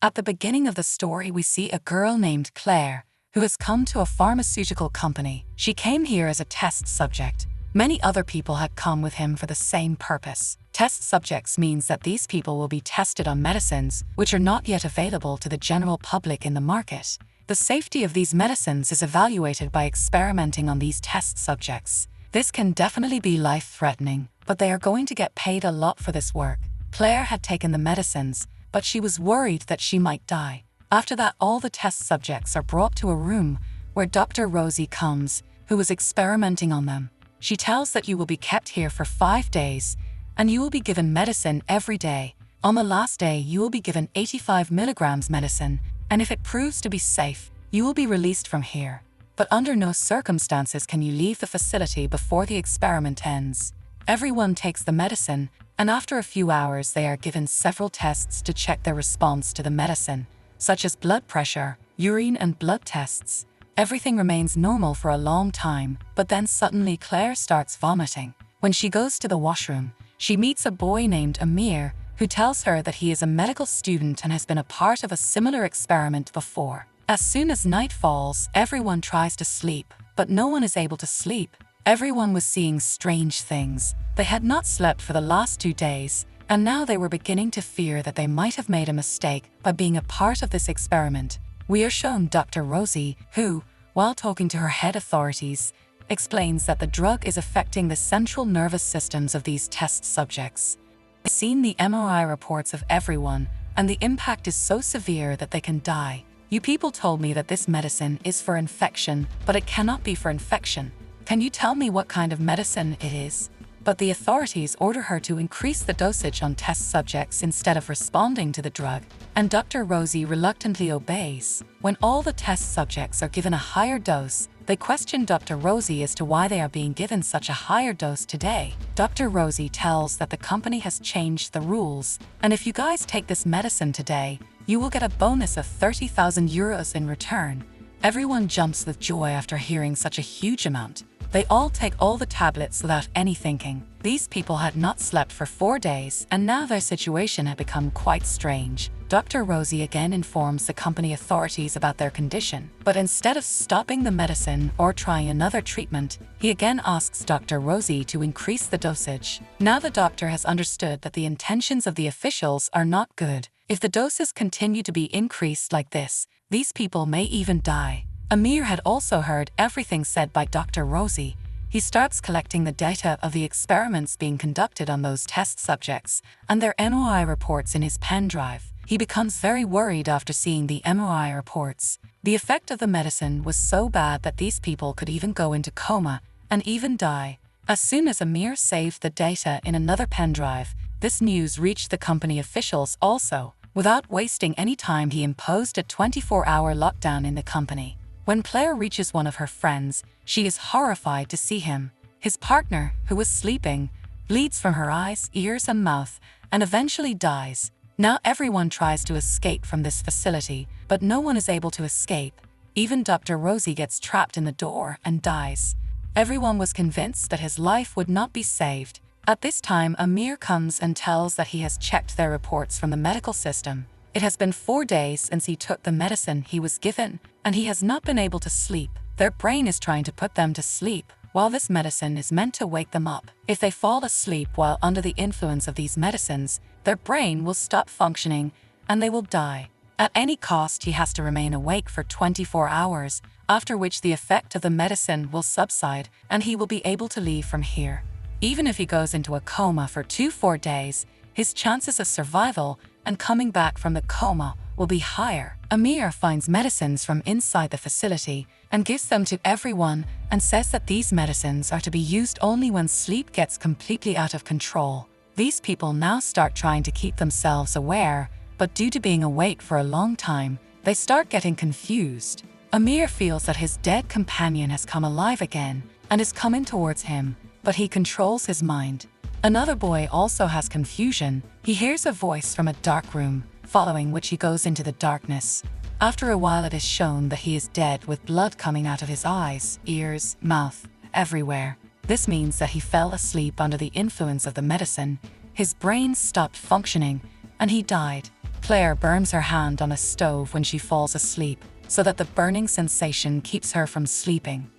At the beginning of the story, we see a girl named Claire who has come to a pharmaceutical company. She came here as a test subject. Many other people had come with him for the same purpose. Test subjects means that these people will be tested on medicines which are not yet available to the general public in the market. The safety of these medicines is evaluated by experimenting on these test subjects. This can definitely be life-threatening, but they are going to get paid a lot for this work. Claire had taken the medicines, but she was worried that she might die. After that, all the test subjects are brought to a room where Dr. Rosie comes, who was experimenting on them. She tells that you will be kept here for 5 days, and you will be given medicine every day. On the last day, you will be given 85 milligrams medicine, and if it proves to be safe, you will be released from here. But under no circumstances can you leave the facility before the experiment ends. Everyone takes the medicine, and after a few hours they are given several tests to check their response to the medicine, such as blood pressure, urine and blood tests. Everything remains normal for a long time, but then suddenly Claire starts vomiting. When she goes to the washroom, she meets a boy named Amir, who tells her that he is a medical student and has been a part of a similar experiment before. As soon as night falls, everyone tries to sleep, but no one is able to sleep. Everyone was seeing strange things. They had not slept for the last 2 days, and now they were beginning to fear that they might have made a mistake by being a part of this experiment. We are shown Dr. Rosie, who, while talking to her head authorities, explains that the drug is affecting the central nervous systems of these test subjects. I've seen the MRI reports of everyone, and the impact is so severe that they can die. You people told me that this medicine is for infection, but it cannot be for infection. Can you tell me what kind of medicine it is? But the authorities order her to increase the dosage on test subjects instead of responding to the drug, and Dr. Rosie reluctantly obeys. When all the test subjects are given a higher dose, they question Dr. Rosie as to why they are being given such a higher dose today. Dr. Rosie tells that the company has changed the rules, and if you guys take this medicine today, you will get a bonus of 30,000 euros in return. Everyone jumps with joy after hearing such a huge amount. They all take all the tablets without any thinking. These people had not slept for 4 days, and now their situation had become quite strange. Dr. Rosie again informs the company authorities about their condition, but instead of stopping the medicine or trying another treatment, he again asks Dr. Rosie to increase the dosage. Now the doctor has understood that the intentions of the officials are not good. If the doses continue to be increased like this, these people may even die. Amir had also heard everything said by Dr. Rosie. He starts collecting the data of the experiments being conducted on those test subjects and their MRI reports in his pen drive. He becomes very worried after seeing the MRI reports. The effect of the medicine was so bad that these people could even go into coma and even die. As soon as Amir saved the data in another pen drive, this news reached the company officials also. Without wasting any time, he imposed a 24-hour lockdown in the company. When Claire reaches one of her friends, she is horrified to see him. His partner, who was sleeping, bleeds from her eyes, ears and mouth, and eventually dies. Now everyone tries to escape from this facility, but no one is able to escape. Even Dr. Rosie gets trapped in the door and dies. Everyone was convinced that his life would not be saved. At this time, Amir comes and tells that he has checked their reports from the medical system. It has been 4 days since he took the medicine he was given, and he has not been able to sleep. Their brain is trying to put them to sleep, while this medicine is meant to wake them up. If they fall asleep while under the influence of these medicines, their brain will stop functioning, and they will die. At any cost, he has to remain awake for 24 hours, after which the effect of the medicine will subside, and he will be able to leave from here. Even if he goes into a coma for 4 days, his chances of survival and coming back from the coma will be higher. Amir finds medicines from inside the facility and gives them to everyone and says that these medicines are to be used only when sleep gets completely out of control. These people now start trying to keep themselves aware, but due to being awake for a long time, they start getting confused. Amir feels that his dead companion has come alive again and is coming towards him, but he controls his mind. Another boy also has confusion. He hears a voice from a dark room, following which he goes into the darkness. After a while, it is shown that he is dead with blood coming out of his eyes, ears, mouth, everywhere. This means that he fell asleep under the influence of the medicine. His brain stopped functioning, and he died. Claire burns her hand on a stove when she falls asleep, so that the burning sensation keeps her from sleeping.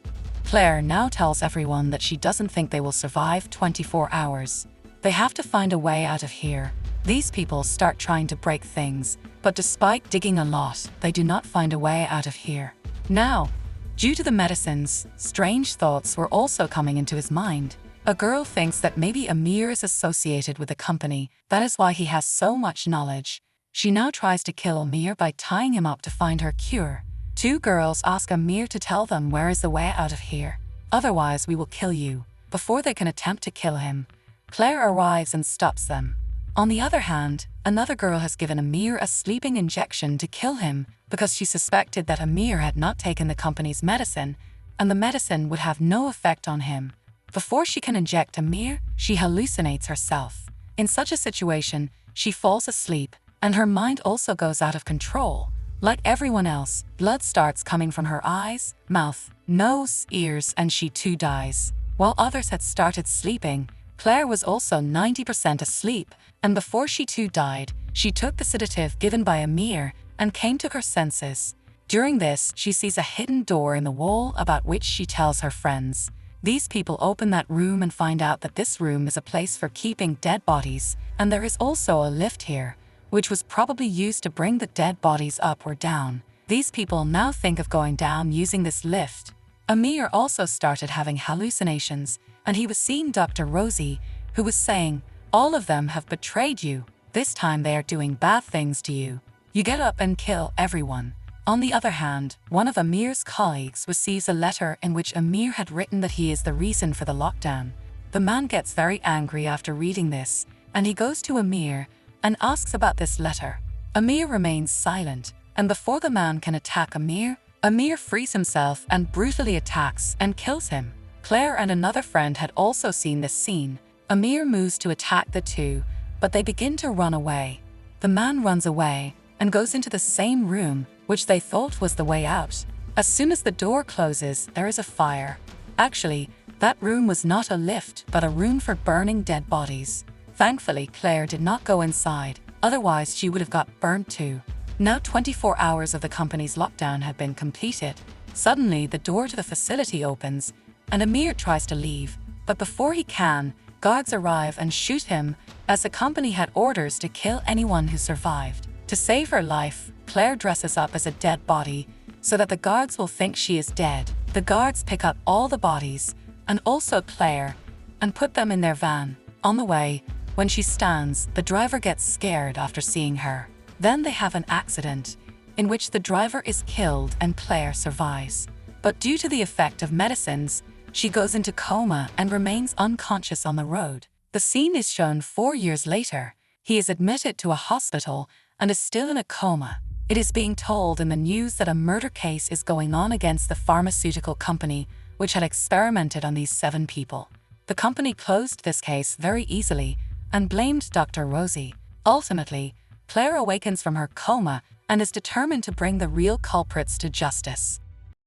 Claire now tells everyone that she doesn't think they will survive 24 hours. They have to find a way out of here. These people start trying to break things, but despite digging a lot, they do not find a way out of here. Now, due to the medicines, strange thoughts were also coming into his mind. A girl thinks that maybe Amir is associated with the company, that is why he has so much knowledge. She now tries to kill Amir by tying him up to find her cure. Two girls ask Amir to tell them where is the way out of here. Otherwise, we will kill you. Before they can attempt to kill him, Claire arrives and stops them. On the other hand, another girl has given Amir a sleeping injection to kill him because she suspected that Amir had not taken the company's medicine, and the medicine would have no effect on him. Before she can inject Amir, she hallucinates herself. In such a situation, she falls asleep, and her mind also goes out of control. Like everyone else, blood starts coming from her eyes, mouth, nose, ears, and she too dies. While others had started sleeping, Claire was also 90% asleep, and before she too died, she took the sedative given by Amir and came to her senses. During this, she sees a hidden door in the wall about which she tells her friends. These people open that room and find out that this room is a place for keeping dead bodies, and there is also a lift here, which was probably used to bring the dead bodies up or down. These people now think of going down using this lift. Amir also started having hallucinations, and he was seeing Dr. Rosie, who was saying, "All of them have betrayed you. This time they are doing bad things to you. You get up and kill everyone." On the other hand, one of Amir's colleagues receives a letter in which Amir had written that he is the reason for the lockdown. The man gets very angry after reading this, and he goes to Amir and asks about this letter. Amir remains silent, and before the man can attack Amir, Amir frees himself and brutally attacks and kills him. Claire and another friend had also seen this scene. Amir moves to attack the two, but they begin to run away. The man runs away and goes into the same room, which they thought was the way out. As soon as the door closes, there is a fire. Actually, that room was not a lift, but a room for burning dead bodies. Thankfully, Claire did not go inside, otherwise she would have got burnt too. Now 24 hours of the company's lockdown had been completed. Suddenly, the door to the facility opens, and Amir tries to leave, but before he can, guards arrive and shoot him, as the company had orders to kill anyone who survived. To save her life, Claire dresses up as a dead body, so that the guards will think she is dead. The guards pick up all the bodies, and also Claire, and put them in their van. On the way, when she stands, the driver gets scared after seeing her. Then they have an accident, in which the driver is killed and Claire survives. But due to the effect of medicines, she goes into coma and remains unconscious on the road. The scene is shown 4 years later. He is admitted to a hospital and is still in a coma. It is being told in the news that a murder case is going on against the pharmaceutical company, which had experimented on these 7 people. The company closed this case very easily and blamed Dr. Rosie. Ultimately, Claire awakens from her coma and is determined to bring the real culprits to justice.